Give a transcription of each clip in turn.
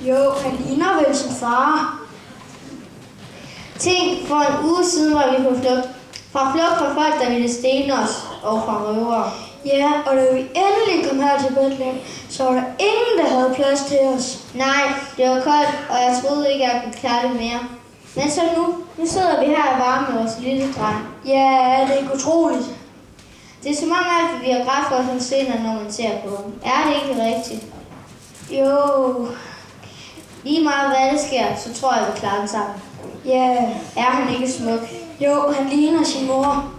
Jo, han ligner vel sin far. Tænk, for en uge siden var vi på flugt. Fra folk, der ville stene os, og fra røvere. Ja, og da vi endelig kom her til Bethlehem, så var der ingen, der havde plads til os. Nej, det var koldt, og jeg troede ikke, jeg kunne klare det mere. Men så nu sidder vi her i varme med vores lille dreng. Ja, det er ikke utroligt. Det er som om alt vi har grædt for som senere, når man ser på dem. Er det ikke rigtigt? Jo. Lige meget hvad det sker, så tror jeg, vi klarer den sammen. Ja. Er han ikke smuk? Jo, han ligner sin mor.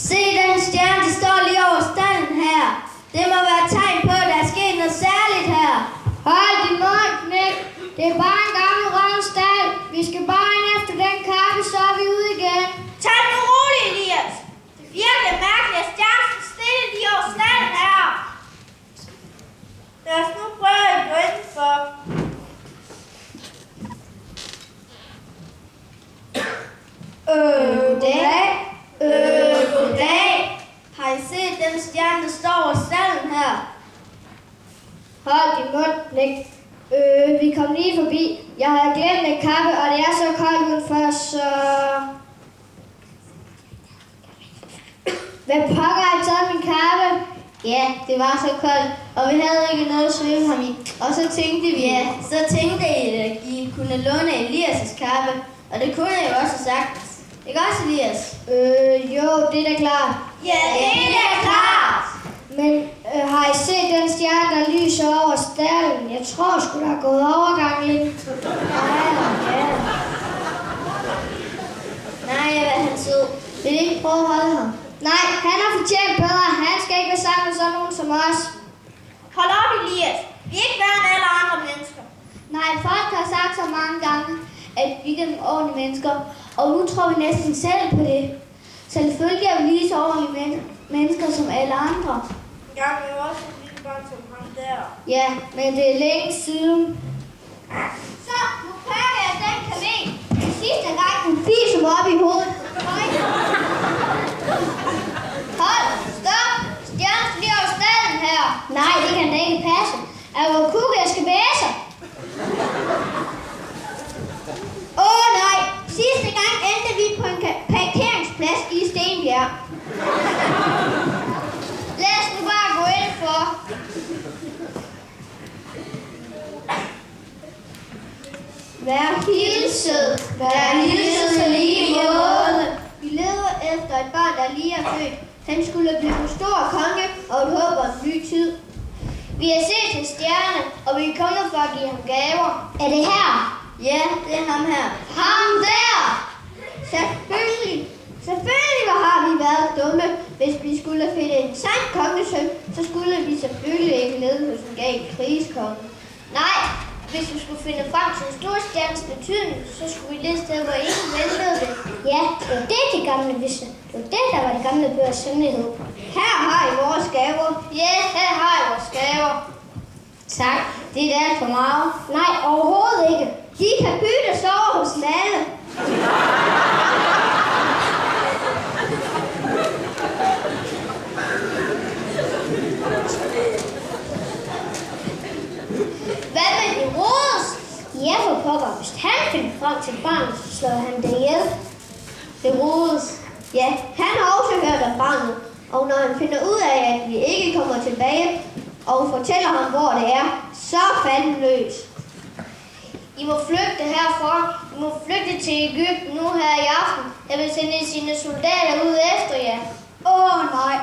Se den stjerne, der står lige over stalden her. Det må være et tegn på, at der er sket noget særligt her. Hold din mund, knæk. Det er bare en gammel rød stald. Vi skal bare ind efter den kaffe, så er vi ude igen. Tag den roligt, Elias. Det er virkelig mærkeligt, at stjernen står stille lige over stalden her. Lad os nu prøve at gå indenfor. Goddag. Goddag. Har I set den stjerne, der står over stalden her? Hold din mund, knæk. Vi kom lige forbi. Jeg havde glemt en kaffe, og det er så koldt udenfor, så... Hvad pokker har I taget min kaffe? Ja, det var så koldt, og vi havde ikke noget at svømme ham i. Og så tænkte vi, at I kunne låne Elias' kappe. Og det kunne jeg jo også have sagt. Ikke også, Elias? Jo, det er da klart. Ja, det er da klart. Men har I set den stjerne, der lyser over stalden? Jeg tror sgu, der er gået overgang ind. Ja. Nej, hvad han sød. Vil I ikke prøve at holde ham? Nej, han har fortjent bedre. Han skal ikke være sammen med sådan nogen som os. Hold op, Elias. Vi er ikke værre end alle andre mennesker. Nej, folk har sagt så mange gange, at vi er nogle ordentlige mennesker. Og nu tror vi næsten selv på det. Selvfølgelig er vi lige så ordentlige mennesker som alle andre. Jeg er jo også en lille barn som ham der. Ja, men det er længe siden. Så, nu pakker jeg den kamel. Det sidste gang, den fiser mig op i hovedet. Hold, stop. Stjernen bliver over stalden her. Nej, det kan da ikke passe. Er hvor kuk, jeg skal bæse? Nej. Sidste gang endte vi på en parkeringsplads i Stenbjerg. Lad os nu bare gå ind for. Vær hilset så lige måde. Vi leder efter et barn, der lige er født. Han skulle blive en stor konge og et håb om en ny tid. Vi har set en stjerne, og vi er kommet for at give ham gaver. Er det her? Ja, det er ham her. Ham der! Selvfølgelig. Selvfølgelig har vi været dumme. Hvis vi skulle finde en sand kongesøn, så skulle vi selvfølgelig ikke lede hos en gal krigskonge. Nej, hvis vi skulle finde frem til en stor stjernes betydning, så skulle vi lede steder, hvor ingen ventede det. Ja, det var det, de gamle vidste. Det var det, der var de gamle bøgers hemmelighed. Her har I vores gaver. Ja, her har jeg vores gaver. Tak, det er alt for meget. Nej, overhovedet ikke. De kan byttes over hos Lalle. Hvad med de rodes? Ja, for pokker. Hvis han finder frem til barnet, så slår han det ihjel. Det rodes. Ja, han har også hørt om barnet. Og når han finder ud af, at vi ikke kommer tilbage, og fortæller ham, hvor det er, så fanden løs. I må flygte herfra. I må flygte til Egypten nu her i aften. Jeg vil sende sine soldater ud efter jer. Nej,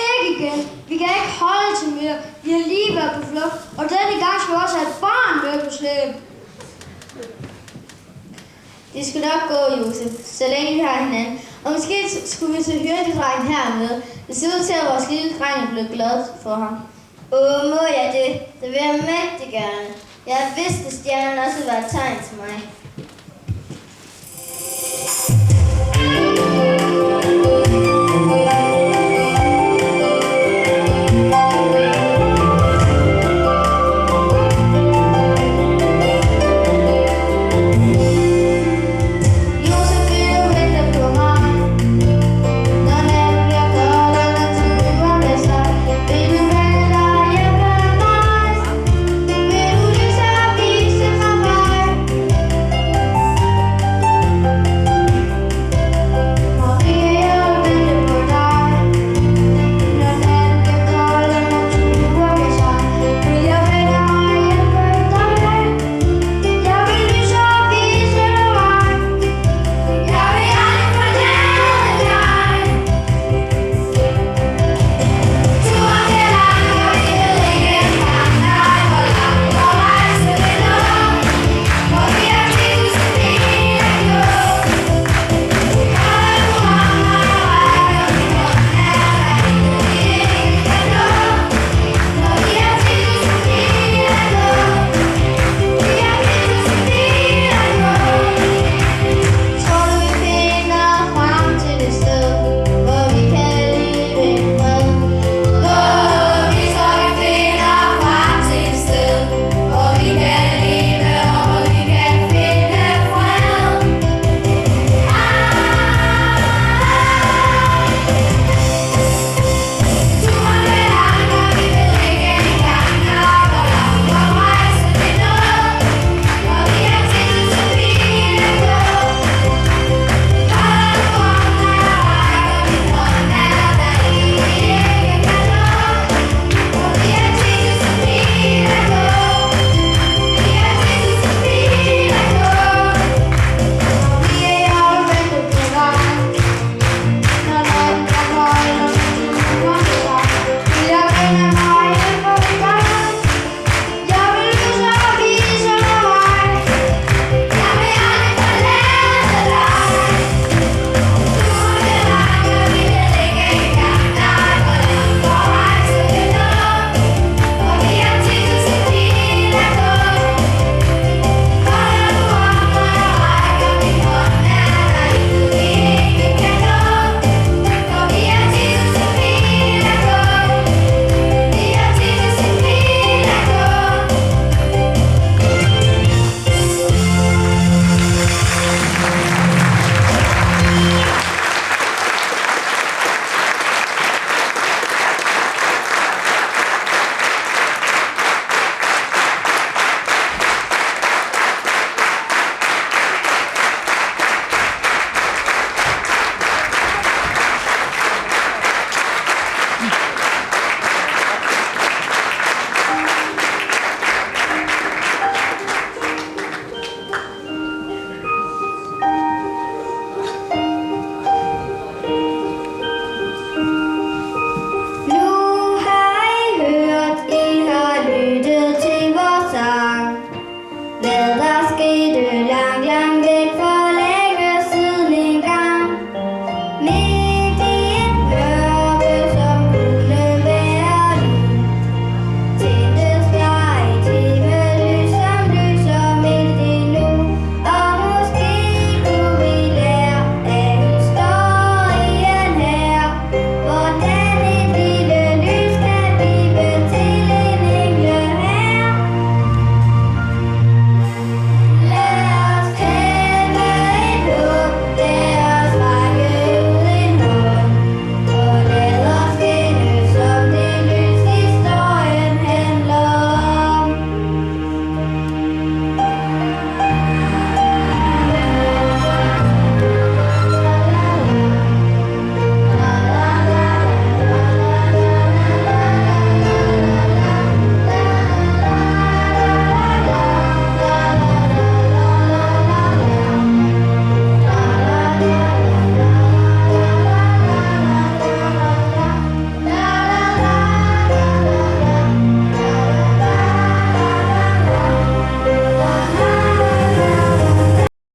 ikke igen. Vi kan ikke holde til mere. Vi har lige været på flugt, og denne gang skal vi også have et barn med på slæb. Det skal nok gå, Josef, så længe vi har hinanden. Og måske skulle vi så hyrdedrengen hernede. Det ser ud til, at vores lille dreng er blevet glad for ham. Må jeg det? Det vil jeg mægtig gerne. Jeg vidste, at stjernen også var et tegn til mig.